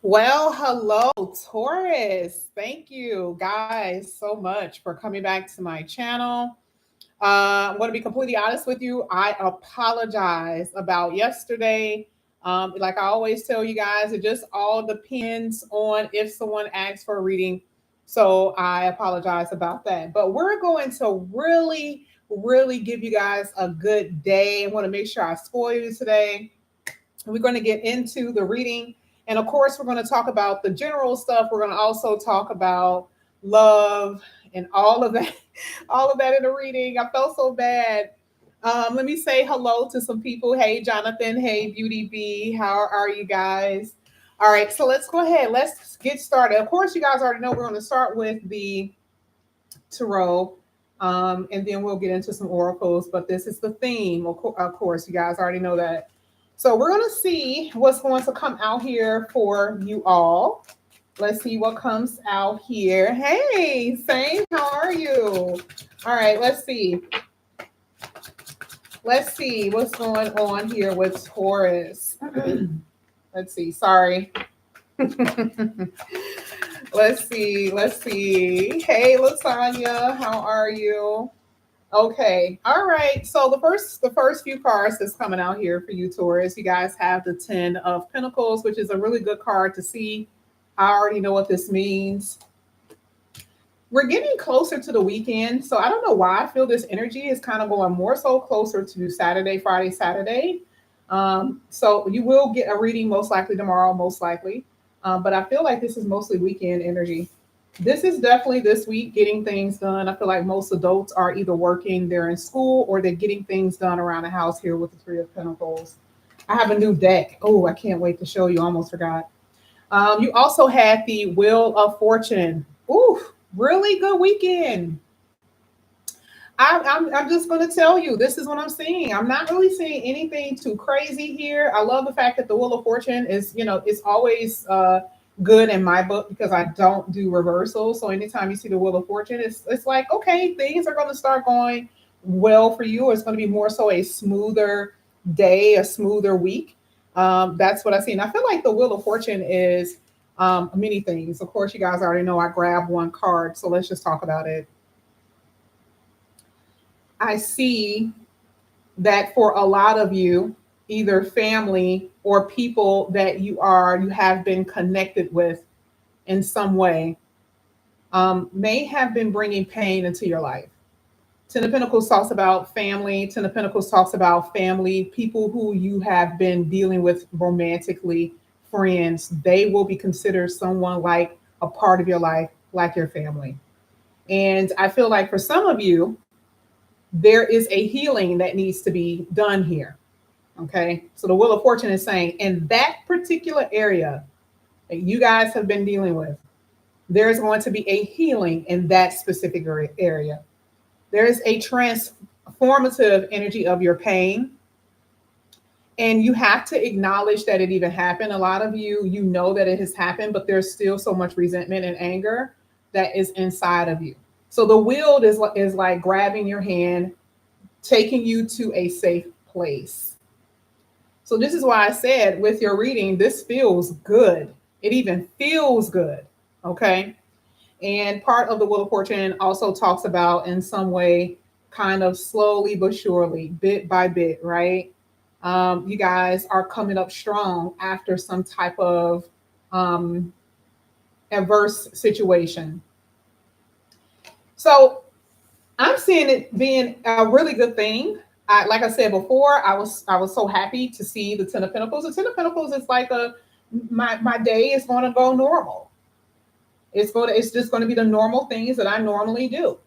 Well, hello, Taurus. Thank you guys so much for coming back to my channel. I'm going to be completely honest with you. I apologize about yesterday. Like I always tell you guys, it just all depends on if someone asks for a reading. So I apologize about that. But we're going to really give you guys a good day. I want to make sure I spoil you today. We're going to get into the reading. And of course, we're going to talk about the general stuff. We're going to also talk about love and all of that, all of that in the reading. I felt so bad. Let me say hello to some people. Hey, Jonathan. Hey, Beauty B. How are you guys? All right, so let's go ahead. Let's get started. Of course, you guys already know we're going to start with the tarot, and then we'll get into some oracles. But this is the theme, of course. You guys already know that. So we're going to see what's going to come out here for you all. Let's see what comes out here. Hey, Same, how are you? All right, let's see. Let's see what's going on here with Taurus. Let's see. Sorry. Let's see. Let's see. Hey, Latanya, how are you? Okay. All right. So the first few cards that's coming out here for you, Taurus, you guys have the 10 of Pentacles, which is a really good card to see. I already know what this means. We're getting closer to the weekend, so I don't know why I feel this energy is kind of going more so closer to Saturday, Friday, Saturday. So you will get a reading most likely tomorrow, most likely. But I feel like this is mostly weekend energy. This is definitely this week getting things done. I feel like most adults are either working, they're in school, or they're getting things done around the house here with the Three of Pentacles. I have a new deck. Oh, I can't wait to show you. Almost forgot. You also had the Wheel of Fortune. Ooh, really good weekend. I'm just going to tell you, this is what I'm seeing. I'm not really seeing anything too crazy here. I love the fact that the Wheel of Fortune is, it's always good in my book because I don't do reversals. So anytime you see the Wheel of Fortune, it's like, okay, things are going to start going well for you. It's going to be more so a smoother day, a smoother week. That's what I see. And I feel like the Wheel of Fortune is many things. Of course, you guys already know I grabbed one card. So let's just talk about it. I see that for a lot of you, either family or people that you have been connected with in some way, may have been bringing pain into your life. Ten of Pentacles talks about family. Ten of Pentacles talks about family, people who you have been dealing with romantically, friends. They will be considered someone like a part of your life, like your family. And I feel like for some of you, there is a healing that needs to be done here. Okay. So the Wheel of Fortune is saying in that particular area that you guys have been dealing with, there is going to be a healing in that specific area. There is a transformative energy of your pain. And you have to acknowledge that it even happened. A lot of you, you know that it has happened, but there's still so much resentment and anger that is inside of you. So the wheel is like grabbing your hand, taking you to a safe place. So this is why I said with your reading, this feels good. It even feels good. Okay. And part of the Wheel of Fortune also talks about in some way, kind of slowly but surely, bit by bit, right? You guys are coming up strong after some type of um, adverse situation. So I'm seeing it being a really good thing. Like I said before, I was so happy to see the Ten of Pentacles. The Ten of Pentacles is like my day is going to go normal. It's just going to be the normal things that I normally do.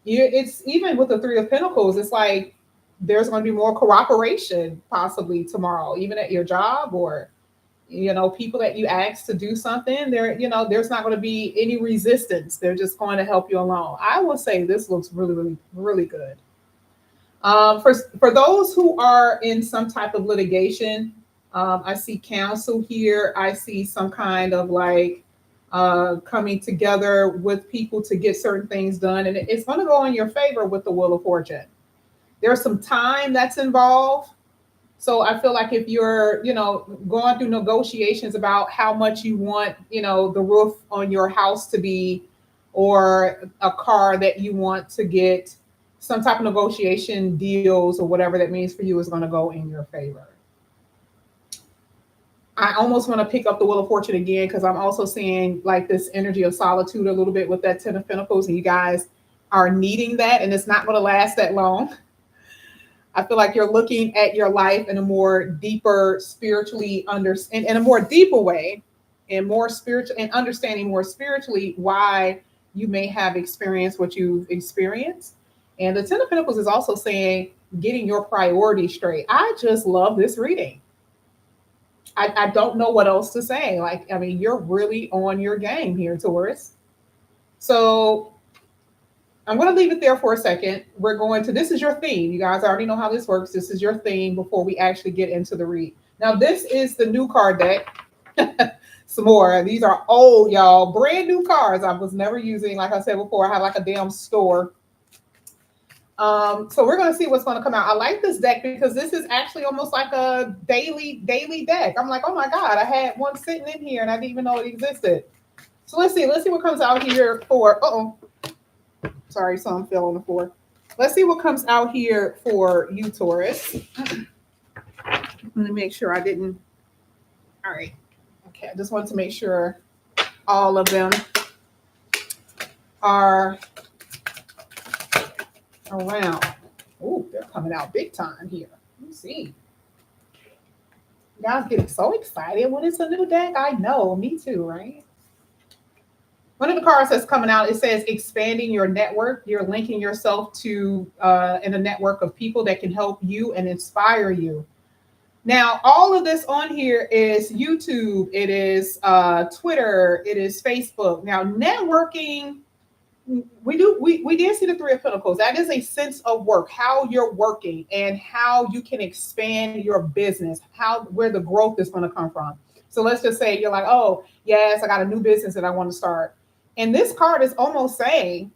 It's even with the Three of Pentacles. It's like there's going to be more cooperation possibly tomorrow, even at your job or people that you ask to do something. There's not going to be any resistance. They're just going to help you along. I will say this looks really, really, really good. For those who are in some type of litigation, I see counsel here. I see some kind of like coming together with people to get certain things done. And it's going to go in your favor with the Wheel of Fortune. There's some time that's involved. So I feel like if you're, going through negotiations about how much you want, the roof on your house to be, or a car that you want to get, some type of negotiation deals or whatever that means for you is going to go in your favor. I almost want to pick up the Wheel of Fortune again because I'm also seeing like this energy of solitude a little bit with that Ten of Pentacles, and you guys are needing that, and it's not going to last that long. I feel like you're looking at your life in a more deeper, spiritually in a more deeper way, and more spiritual, and understanding more spiritually why you may have experienced what you've experienced. And the Ten of Pentacles is also saying getting your priorities straight. I just love this reading. I don't know what else to say. Like, I mean, you're really on your game here, Taurus. So I'm going to leave it there for a second. We're going to, this is your theme. You guys already know how this works. This is your theme before we actually get into the read. Now, this is the new card deck. Some more. These are old, y'all. Brand new cards I was never using. Like I said before, I have like a damn store. So we're going to see what's going to come out. I like this deck because this is actually almost like a daily deck. I'm like, oh my God, I had one sitting in here and I didn't even know it existed. So let's see what comes out here for, sorry, some fell on the floor. Let's see what comes out here for you, Taurus. Let me make sure I didn't. All right. Okay, I just wanted to make sure all of them are around. Oh, they're coming out big time here. Let's see. You guys getting so excited when it's a new deck? I know, me too, right? One of the cards that's coming out, it says expanding your network. You're linking yourself to in a network of people that can help you and inspire you. Now, all of this on here is YouTube. It is Twitter. It is Facebook. Now, networking, we did see the Three of Pentacles. That is a sense of work, how you're working and how you can expand your business, where the growth is going to come from. So let's just say you're like, oh, yes, I got a new business that I want to start. And this card is almost saying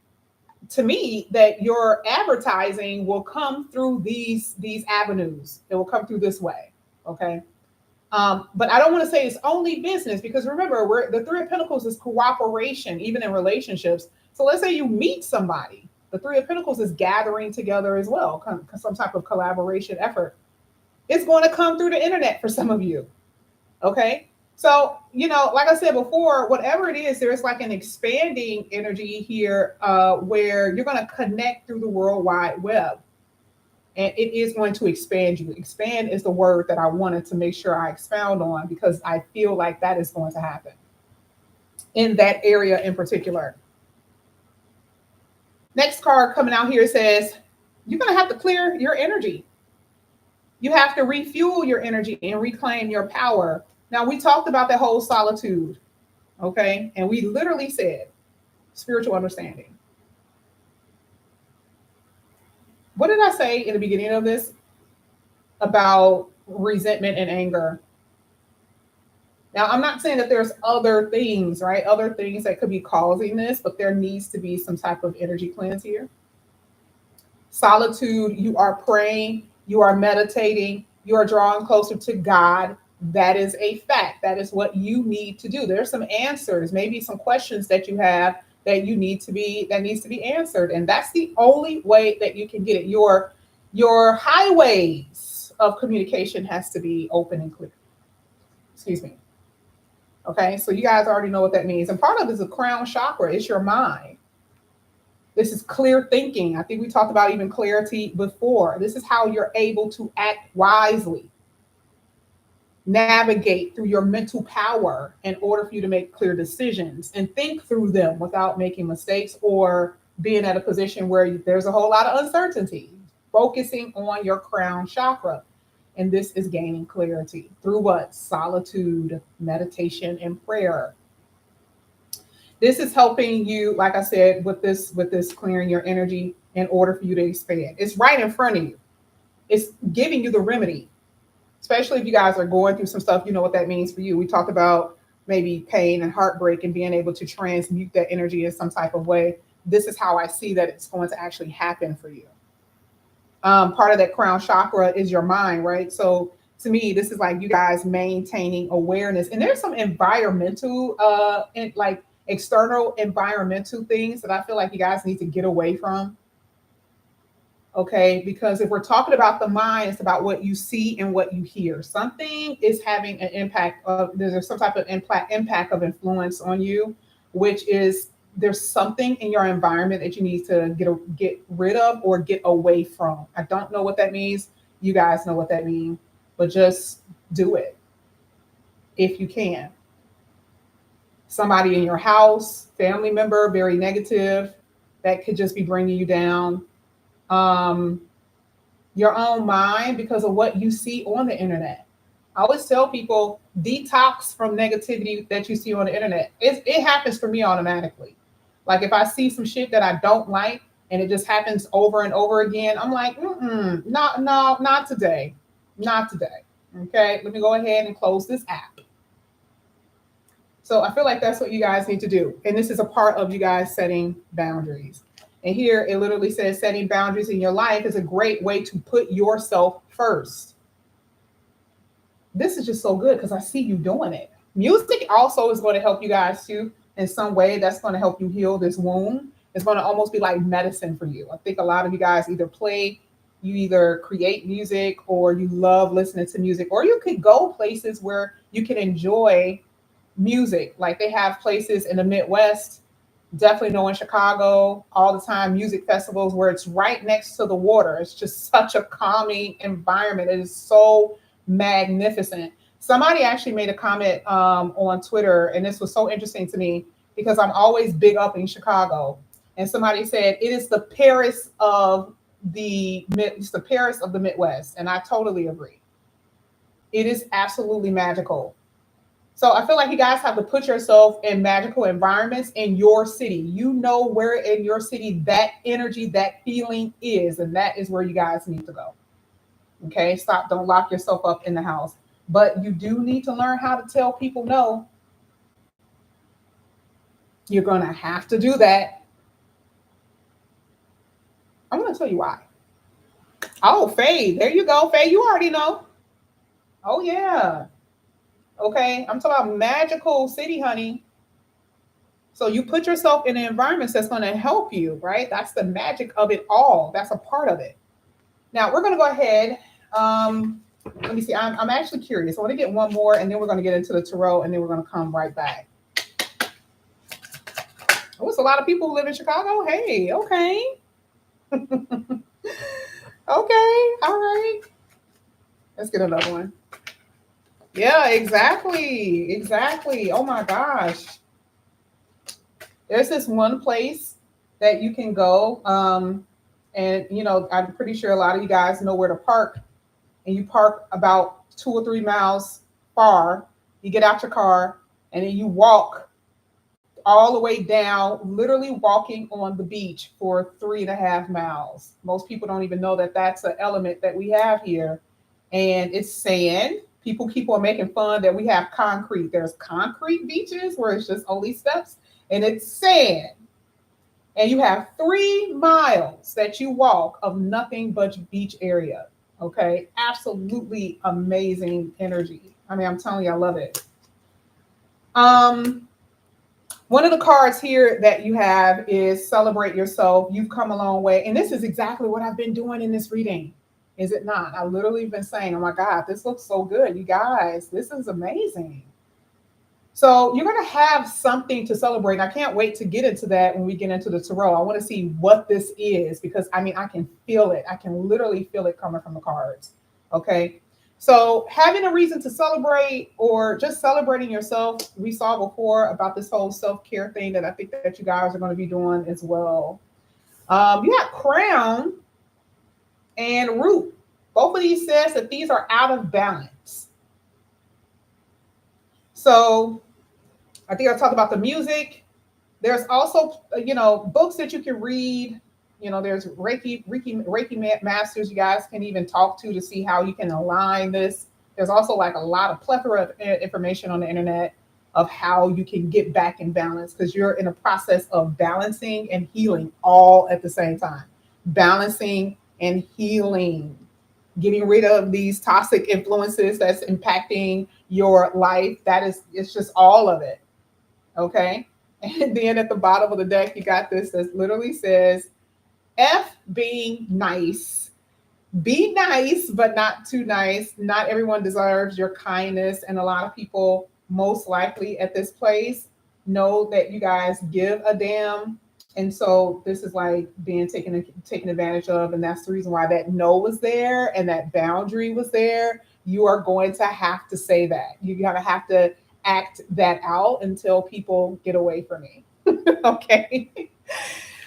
to me that your advertising will come through these avenues. It will come through this way. Okay. But I don't want to say it's only business, because remember, the Three of Pentacles is cooperation, even in relationships. So let's say you meet somebody. The Three of Pentacles is gathering together as well, some type of collaboration effort. It's going to come through the internet for some of you. Okay. So, like I said before, whatever it is, there's like an expanding energy here where you're going to connect through the World Wide Web. And it is going to expand you. Expand is the word that I wanted to make sure I expound on, because I feel like that is going to happen in that area in particular. Next card coming out here says, you're going to have to clear your energy. You have to refuel your energy and reclaim your power. Now, we talked about that whole solitude, okay? And we literally said spiritual understanding. What did I say in the beginning of this about resentment and anger? Now, I'm not saying that there's other things, right? Other things that could be causing this, but there needs to be some type of energy cleanse here. Solitude, you are praying, you are meditating, you are drawing closer to God. That is a fact. That is what you need to do. There's some answers, maybe some questions that you have that needs to be answered. And that's the only way that you can get it. Your highways of communication has to be open and clear. Excuse me. Okay, so you guys already know what that means. And part of it is the crown chakra. It's your mind. This is clear thinking. I think we talked about even clarity before. This is how you're able to act wisely, navigate through your mental power in order for you to make clear decisions and think through them without making mistakes or being at a position where there's a whole lot of uncertainty. Focusing on your crown chakra. And this is gaining clarity through what? Solitude, meditation, and prayer. This is helping you, like I said, with this clearing your energy in order for you to expand. It's right in front of you. It's giving you the remedy. Especially if you guys are going through some stuff, you know what that means for you. We talked about maybe pain and heartbreak and being able to transmute that energy in some type of way. This is how I see that it's going to actually happen for you. Part of that crown chakra is your mind, right? So to me, this is like you guys maintaining awareness. And there's some environmental, and like external environmental things that I feel like you guys need to get away from. Okay, because if we're talking about the mind, it's about what you see and what you hear. Something is having an impact of, there's some type of impact of influence on you, which is there's something in your environment that you need to get rid of or get away from. I don't know what that means. You guys know what that means, but just do it if you can. Somebody in your house, family member, very negative, that could just be bringing you down. Um, your own mind because of what you see on the internet. I always tell people detox from negativity that you see on the internet. It happens for me automatically. Like if I see some shit that I don't like and it just happens over and over again, I'm like, not no, not today, not today. Okay, let me go ahead and close this app. So I feel like that's what you guys need to do, and this is a part of you guys setting boundaries. And here it literally says setting boundaries in your life is a great way to put yourself first. This is just so good because I see you doing it. Music also is going to help you guys too in some way. That's going to help you heal this wound. It's going to almost be like medicine for you. I think a lot of you guys you either create music or you love listening to music, or you could go places where you can enjoy music. Like they have places in the Midwest, definitely know in Chicago all the time, music festivals where it's right next to the water. It's just such a calming environment. It is so magnificent. Somebody actually made a comment on Twitter, and this was so interesting to me because I'm always big up in Chicago. And somebody said it is the Paris of it's the Paris of the Midwest, and I totally agree. It is absolutely magical. So I feel like you guys have to put yourself in magical environments in your city. You know where in your city that energy, that feeling is, and that is where you guys need to go. Okay, stop, don't lock yourself up in the house. But you do need to learn how to tell people no. You're going to have to do that. I'm going to tell you why. Oh, Faye, there you go. Faye, you already know. Oh, yeah. Okay, I'm talking about magical city, honey. So you put yourself in environments that's going to help you, right? That's the magic of it all. That's a part of it. Now we're going to go ahead. Let me see. I'm actually curious. I want to get one more, and then we're going to get into the tarot, and then we're going to come right back. Oh, it's a lot of people who live in Chicago. Hey, okay. Okay, all right. Let's get another one. Yeah, exactly. Exactly. Oh my gosh. There's this one place that you can go. And I'm pretty sure a lot of you guys know where to park. And you park about 2 or 3 miles far. You get out your car and then you walk all the way down, literally walking on the beach for 3.5 miles. Most people don't even know that that's an element that we have here. And it's sand. People keep on making fun that we have concrete. There's concrete beaches where it's just only steps, and it's sand. And you have 3 miles that you walk of nothing but beach area. Okay. Absolutely amazing energy. I mean, I'm telling you, I love it. One of the cards here that you have is celebrate yourself. You've come a long way. And this is exactly what I've been doing in this reading. Is it not? I literally been saying, oh my God, this looks so good. You guys, this is amazing. So you're going to have something to celebrate. I can't wait to get into that when we get into the tarot. I want to see what this is because I mean, I can feel it. I can literally feel it coming from the cards. Okay. So having a reason to celebrate or just celebrating yourself, we saw before about this whole self-care thing that I think that you guys are going to be doing as well. You have crown and root. Both of these says that these are out of balance. So I think I talked about the music. There's also, books that you can read. There's Reiki masters you guys can even talk to see how you can align this. There's also like a lot of plethora of information on the internet of how you can get back in balance because you're in a process of balancing and healing all at the same time. Balancing and healing, getting rid of these toxic influences that's impacting your life. It's just all of it. Okay. And then at the bottom of the deck, you got this that literally says, F being nice. Be nice, but not too nice. Not everyone deserves your kindness. And a lot of people, most likely at this place, know that you guys give a damn. And so this is like being taken advantage of. And that's the reason why that no was there and that boundary was there. You are going to have to say that. You're going to have to act that out until people get away from me. Okay.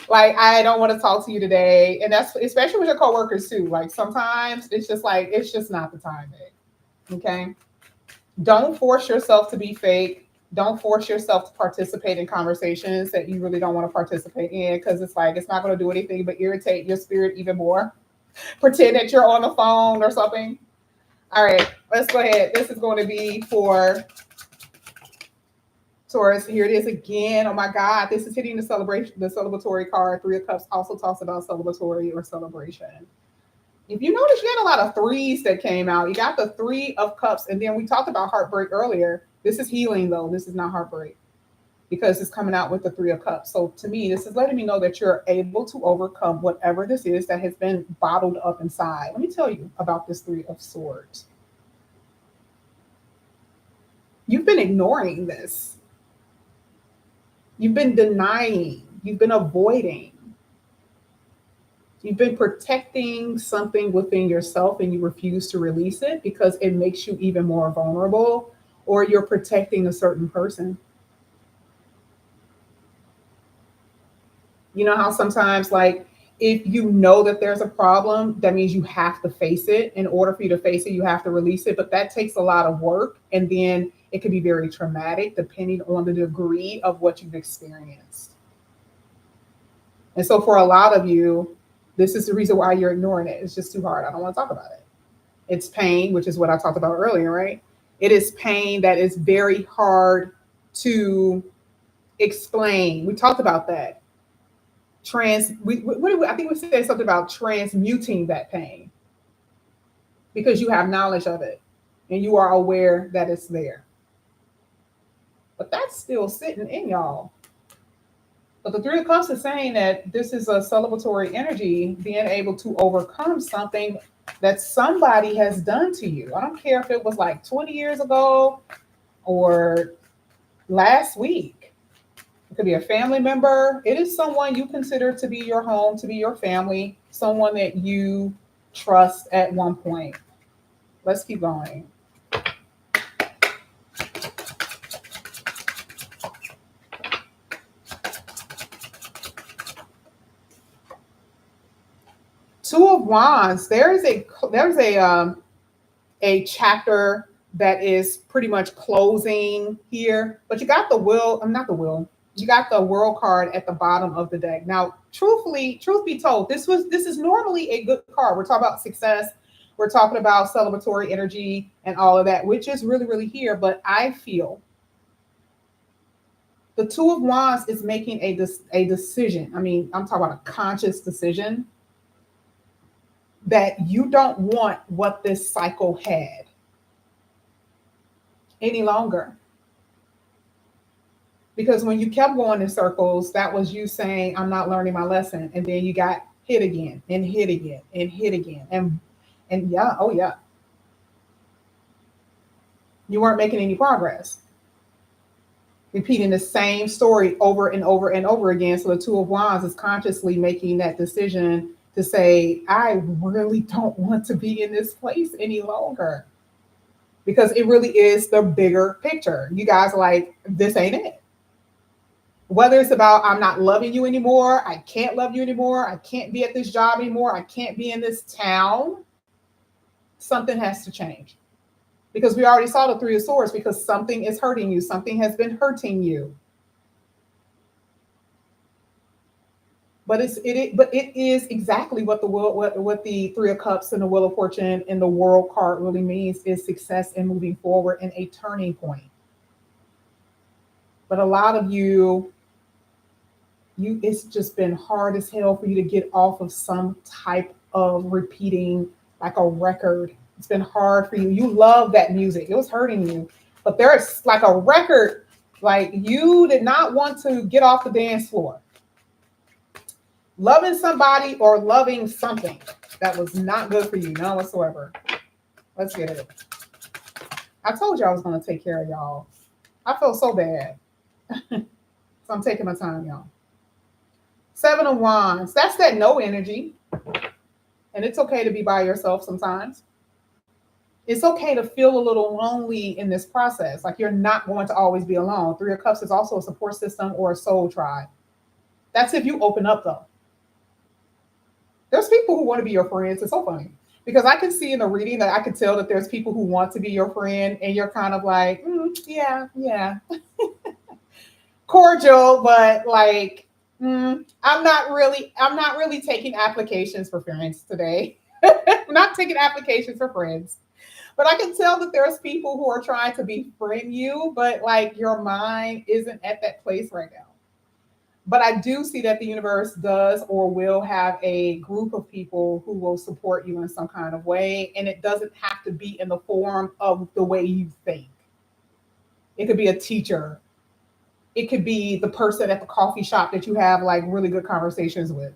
Like, I don't want to talk to you today. And that's especially with your coworkers too. Like sometimes it's just like, it's just not the time, babe. Okay. Don't force yourself to be fake. Don't force yourself to participate in conversations that you really don't want to participate in, because it's like, it's not going to do anything but irritate your spirit even more. Pretend that you're on the phone or something. All right, let's go ahead. This is going to be for Taurus. Here it is again. Oh my God, this is hitting the celebration, the celebratory card. Three of Cups also talks about celebratory or celebration. If you notice, you got a lot of threes that came out. You got the Three of Cups, and then we talked about heartbreak earlier. This is healing, though. This is not heartbreak because it's coming out with the Three of Cups. So to me, this is letting me know that you're able to overcome whatever this is that has been bottled up inside. Let me tell you about this Three of Swords. You've been ignoring this. You've been denying. You've been avoiding. You've been protecting something within yourself and you refuse to release it because it makes you even more vulnerable, or you're protecting a certain person. You know how sometimes, like, if you know that there's a problem, that means you have to face it. In order for you to face it, you have to release it. But that takes a lot of work. And then it can be very traumatic depending on the degree of what you've experienced. And so for a lot of you, this is the reason why you're ignoring it. It's just too hard. I don't want to talk about it. It's pain, which is what I talked about earlier, right? It is pain that is very hard to explain. We talked about that. I think we said something about transmuting that pain because you have knowledge of it and you are aware that it's there. But that's still sitting in y'all. But the Three of Cups is saying that this is a celebratory energy, being able to overcome something that somebody has done to you. I don't care if it was like 20 years ago or last week. It could be a family member. It is someone you consider to be your home, to be your family, someone that you trust at one point. Let's keep going. Two of Wands. There's a chapter that is pretty much closing here, but you got the will. I'm not the will. You got the World card at the bottom of the deck. Now, truthfully, truth be told, this is normally a good card. We're talking about success. We're talking about celebratory energy and all of that, which is really, really here. But I feel the Two of Wands is making a decision. I mean, I'm talking about a conscious decision that you don't want what this cycle had any longer. Because when you kept going in circles, that was you saying, I'm not learning my lesson. And then you got hit again and hit again and hit again. And yeah, oh yeah. You weren't making any progress. Repeating the same story over and over and over again. So the Two of Wands is consciously making that decision to say, I really don't want to be in this place any longer. Because it really is the bigger picture. You guys are like, this ain't it. Whether it's about, I'm not loving you anymore, I can't love you anymore, I can't be at this job anymore, I can't be in this town, something has to change. Because we already saw the Three of Swords, because something is hurting you, something has been hurting you. But it is exactly what the Three of Cups and the Wheel of Fortune and the World card really means, is success and moving forward and a turning point. But a lot of you, it's just been hard as hell for you to get off of some type of repeating like a record. It's been hard for you. You love that music. It was hurting you. But there's like a record, like you did not want to get off the dance floor. Loving somebody or loving something that was not good for you, none whatsoever. Let's get it. I told you I was going to take care of y'all. I feel so bad. So I'm taking my time, y'all. Seven of Wands. That's that no energy. And it's okay to be by yourself sometimes. It's okay to feel a little lonely in this process. Like you're not going to always be alone. Three of Cups is also a support system or a soul tribe. That's if you open up, though. There's people who want to be your friends. It's so funny because I can see in the reading that I can tell that there's people who want to be your friend, and you're kind of like, yeah, cordial, but like, I'm not really taking applications for friends today. I'm not taking applications for friends. But I can tell that there's people who are trying to befriend you, but like your mind isn't at that place right now. But I do see that the universe does or will have a group of people who will support you in some kind of way. And it doesn't have to be in the form of the way you think. It could be a teacher. It could be the person at the coffee shop that you have like really good conversations with.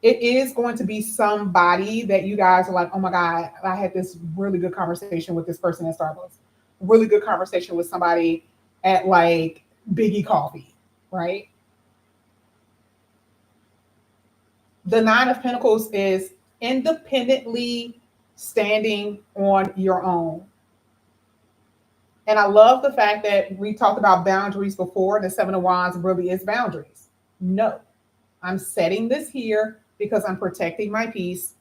It is going to be somebody that you guys are like, oh my God, I had this really good conversation with this person at Starbucks. Really good conversation with somebody at like Biggie Coffee, right? The Nine of Pentacles is independently standing on your own. And I love the fact that we talked about boundaries before. The Seven of Wands really is boundaries. No, I'm setting this here because I'm protecting my peace.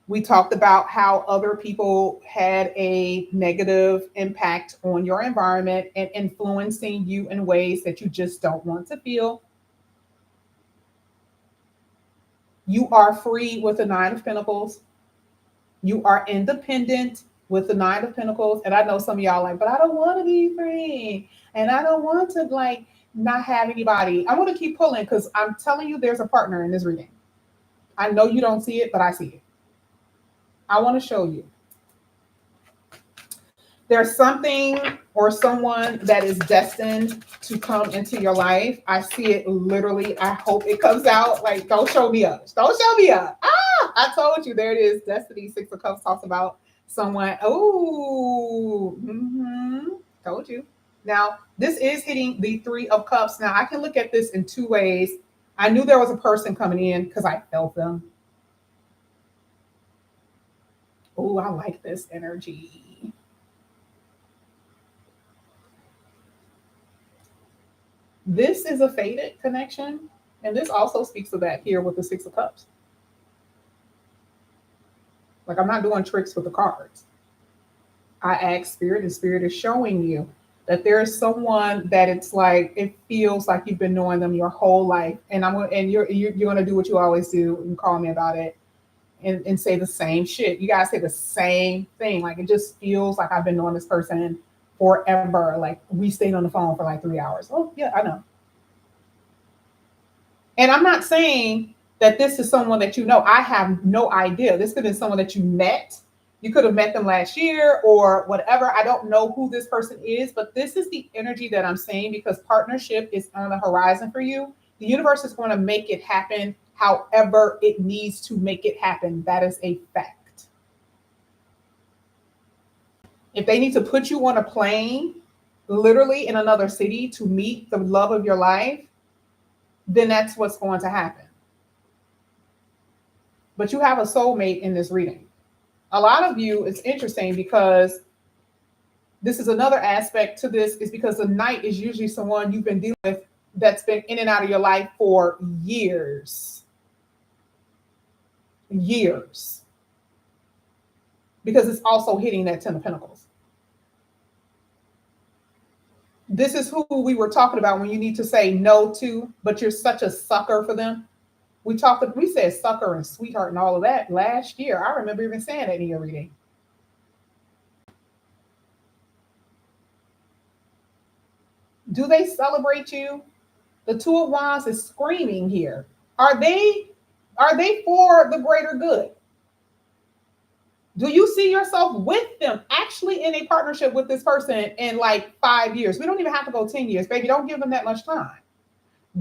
We talked about how other people had a negative impact on your environment and influencing you in ways that you just don't want to feel. You are free with the Nine of Pentacles. You are independent with the Nine of Pentacles. And I know some of y'all like, but I don't want to be free. And I don't want to like not have anybody. I want to keep pulling because I'm telling you there's a partner in this reading. I know you don't see it, but I see it. I want to show you. There's something or someone that is destined to come into your life. I see it literally. I hope it comes out. Like, don't show me up. Don't show me up. I told you. There it is. Destiny, Six of Cups talks about someone. Oh, told you. Now, this is hitting the Three of Cups. Now, I can look at this in two ways. I knew there was a person coming in because I felt them. Oh, I like this energy. This is a fated connection. And this also speaks to that here with the Six of Cups. Like, I'm not doing tricks with the cards. I ask Spirit, and Spirit is showing you that there is someone that it's like it feels like you've been knowing them your whole life, and you're gonna do what you always do and call me about it, and say the same shit. You guys say the same thing. Like it just feels like I've been knowing this person forever. Like we stayed on the phone for like 3 hours. Oh yeah, I know. And I'm not saying that this is someone that you know. I have no idea. This could have been someone that you met. You could have met them last year or whatever. I don't know who this person is, but this is the energy that I'm saying because partnership is on the horizon for you. The universe is going to make it happen however it needs to make it happen. That is a fact. If they need to put you on a plane, literally in another city to meet the love of your life, then that's what's going to happen. But you have a soulmate in this reading. A lot of you, it's interesting because this is another aspect to this is because the Knight is usually someone you've been dealing with that's been in and out of your life for years. Years. Because it's also hitting that Ten of Pentacles. This is who we were talking about when you need to say no to, but you're such a sucker for them. We said sucker and sweetheart and all of that last year. I remember even saying that in your reading. Do they celebrate you? The Two of Wands is screaming here. Are they Are they for the greater good? Do you see yourself with them actually in a partnership with this person in like 5 years? We don't even have to go 10 years, baby. Don't give them that much time.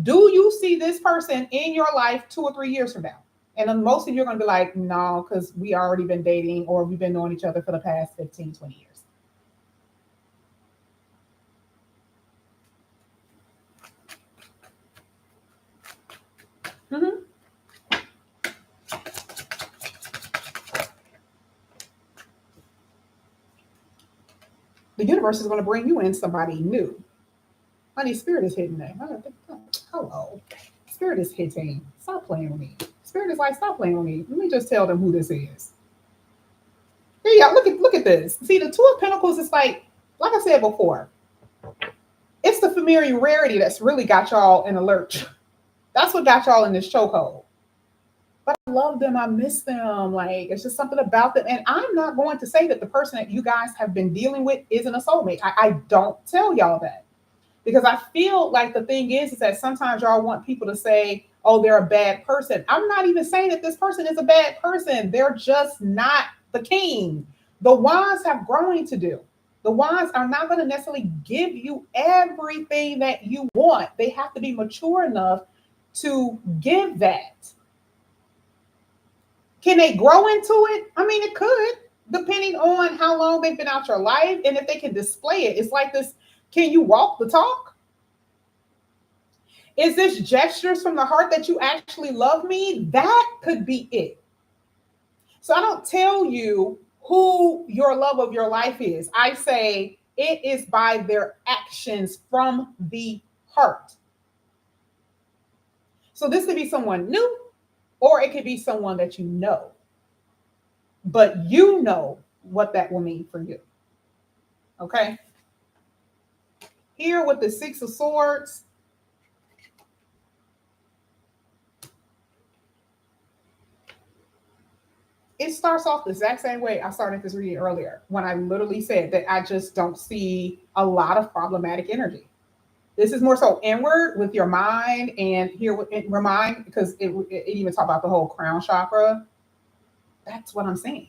Do you see this person in your life 2 or 3 years from now? And then most of you are going to be like, no, because we already been dating or we've been knowing each other for the past 15, 20 years. Mm-hmm. The universe is going to bring you in somebody new. Honey, spirit is hitting that. Hello. Spirit is hitting. Stop playing with me. Spirit is like, stop playing with me. Let me just tell them who this is. Here you go. Look at this. See, the Two of Pentacles is like I said before, it's the familiarity that's really got y'all in a lurch. That's what got y'all in this chokehold. But I love them. I miss them. Like, it's just something about them. And I'm not going to say that the person that you guys have been dealing with isn't a soulmate. I don't tell y'all that. Because I feel like the thing is that sometimes y'all want people to say, oh, they're a bad person. I'm not even saying that this person is a bad person. They're just not the king. The wands have growing to do. The wands are not going to necessarily give you everything that you want. They have to be mature enough to give that. Can they grow into it? I mean, it could, depending on how long they've been out your life and if they can display it. It's like this. Can you walk the talk? Is this gestures from the heart that you actually love me? That could be it. So I don't tell you who your love of your life is. I say it is by their actions from the heart. So this could be someone new, or it could be someone that you know. But you know what that will mean for you. Okay? Here with the Six of Swords, it starts off the exact same way I started this reading earlier, when I literally said that I just don't see a lot of problematic energy. This is more so inward with your mind, and here with your mind, because it even talk about the whole crown chakra. That's what I'm saying.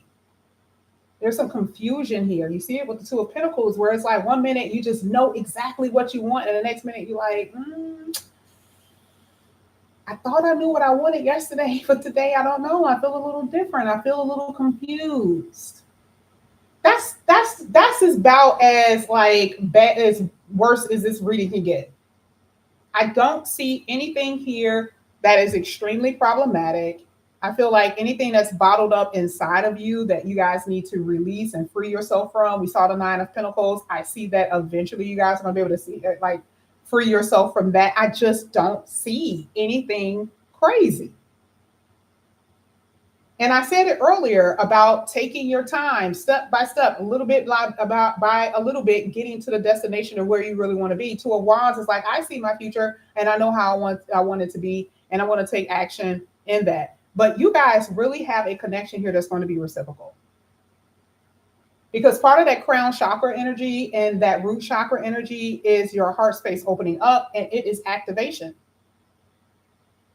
There's some confusion here. You see it with the Two of Pentacles, where it's like 1 minute you just know exactly what you want, and the next minute you're like, I thought I knew what I wanted yesterday, but today I don't know. I feel a little different. I feel a little confused. That's about as like bad, as worse as this reading can get. I don't see anything here that is extremely problematic. I feel like anything that's bottled up inside of you that you guys need to release and free yourself from. We saw the Nine of Pentacles. I see that eventually you guys are going to be able to see it, like free yourself from that. I just don't see anything crazy. And I said it earlier about taking your time step by step, a little bit by a little bit, getting to the destination of where you really want to be. Two of Wands is like, I see my future and I know how I want it to be, and I want to take action in that. But you guys really have a connection here that's going to be reciprocal. Because part of that crown chakra energy and that root chakra energy is your heart space opening up, and it is activation.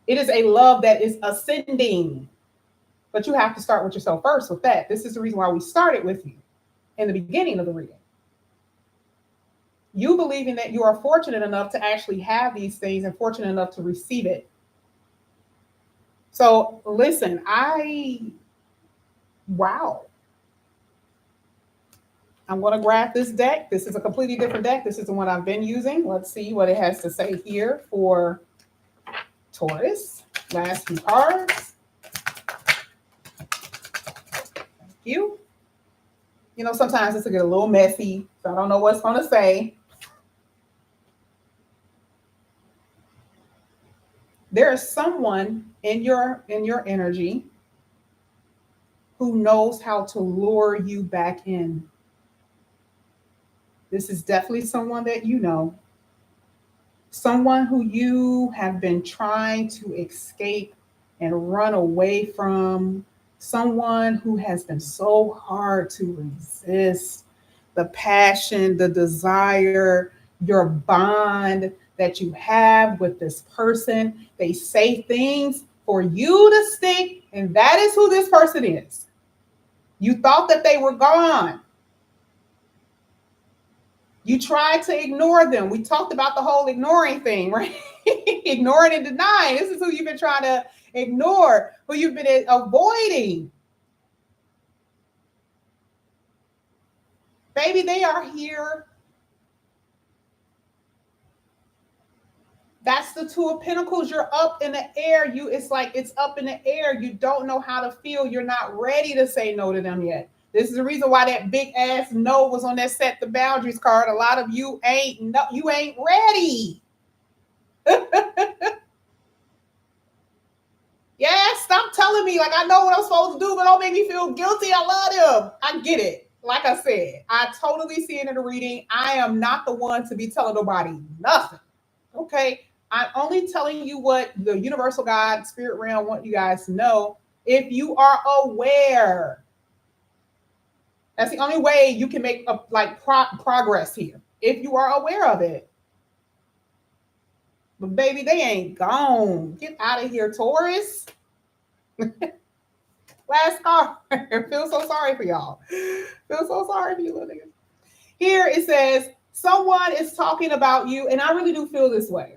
It is a love that is ascending. But you have to start with yourself first with that. This is the reason why we started with you in the beginning of the reading. You believing that you are fortunate enough to actually have these things and fortunate enough to receive it. So listen, wow. I'm going to grab this deck. This is a completely different deck. This is the one I've been using. Let's see what it has to say here for Taurus. Last few cards. You know, sometimes this will get a little messy, so I don't know what's going to say. There is someone in your energy who knows how to lure you back in. This is definitely someone that you know, someone who you have been trying to escape and run away from. Someone who has been so hard to resist. The passion, the desire, your bond that you have with this person. They say things for you to stick, and that is who this person is. You thought that they were gone. You tried to ignore them. We talked about the whole ignoring thing, right? Ignoring and denying. This is who you've been trying to ignore, who you've been avoiding. Baby, they are here. That's the Two of Pentacles. You're up in the air. It's like it's up in the air. You don't know how to feel. You're not ready to say no to them yet. This is the reason why that big ass no was on that set the boundaries card. A lot of you ain't ready. Yeah, stop telling me like I know what I'm supposed to do, but don't make me feel guilty. I love them. I get it. Like I said, I totally see it in the reading. I am not the one to be telling nobody nothing. Okay. I'm only telling you what the universal God, spirit realm want you guys to know if you are aware. That's the only way you can make progress here, if you are aware of it. But baby, they ain't gone. Get out of here, Taurus. Last card. Feel so sorry for y'all. Feel so sorry for you little niggas. Here it says, someone is talking about you, and I really do feel this way.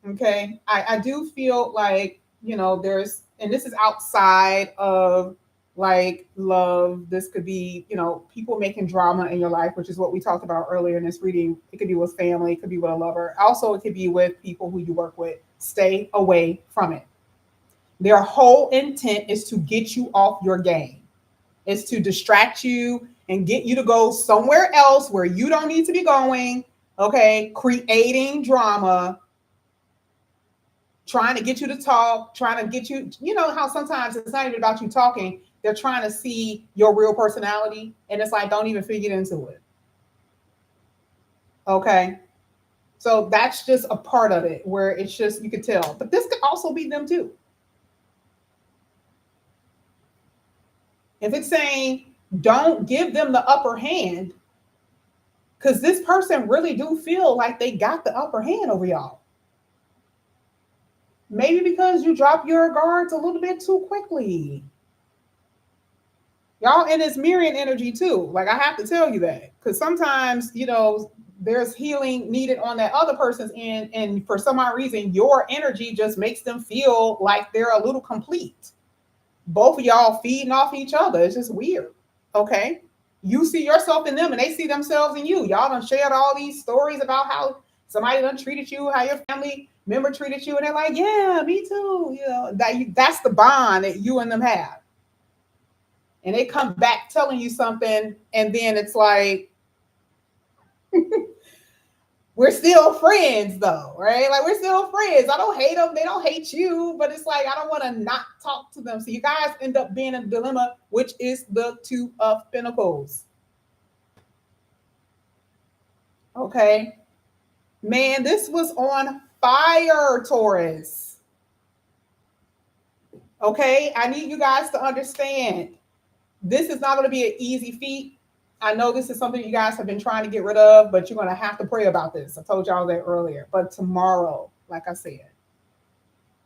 Okay. I do feel like, there's, and this is outside of like love. This could be, people making drama in your life, which is what we talked about earlier in this reading. It could be with family, it could be with a lover. Also, it could be with people who you work with. Stay away from it. Their whole intent is to get you off your game. It's to distract you and get you to go somewhere else where you don't need to be going. Okay. Creating drama, trying to get you to talk, trying to get you, you know how sometimes it's not even about you talking. They're trying to see your real personality. And it's like, don't even get into it. Okay. So that's just a part of it where it's just, you could tell. But this could also be them too. If it's saying, don't give them the upper hand, because this person really do feel like they got the upper hand over y'all. Maybe because you drop your guards a little bit too quickly. Y'all in this mirroring energy too. Like I have to tell you that, because sometimes, there's healing needed on that other person's end. And for some odd reason, your energy just makes them feel like they're a little complete. Both of y'all feeding off each other. It's just weird. Okay. You see yourself in them and they see themselves in you. Y'all done shared all these stories about how somebody done treated you, how your family member treated you. And they're like, yeah, me too. That's the bond that you and them have. And they come back telling you something. And then it's like, we're still friends though, right? Like we're still friends. I don't hate them. They don't hate you, but it's like, I don't want to not talk to them. So you guys end up being in a dilemma, which is the Two of Pentacles. Okay. Man, this was on fire, Taurus. Okay. I need you guys to understand this is not going to be an easy feat. I know this is something you guys have been trying to get rid of, but you're going to have to pray about this. I told y'all that earlier. But tomorrow, like I said,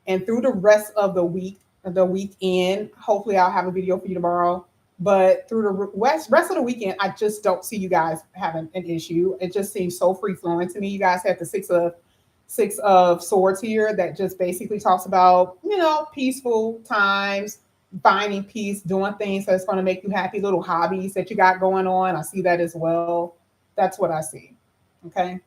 and through the rest of the weekend, hopefully I'll have a video for you tomorrow. But through the rest of the weekend, I just don't see you guys having an issue. It just seems so free flowing to me. You guys have the Six of Swords here that just basically talks about, peaceful times, finding peace, doing things that's going to make you happy, little hobbies that you got going on. I see that as well. That's what I see. Okay.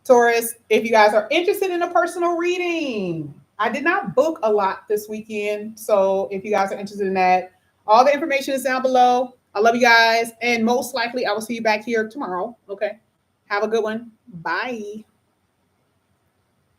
Taurus, if you guys are interested in a personal reading, I did not book a lot this weekend. So if you guys are interested in that, all the information is down below. I love you guys. And most likely I will see you back here tomorrow. Okay. Have a good one. Bye.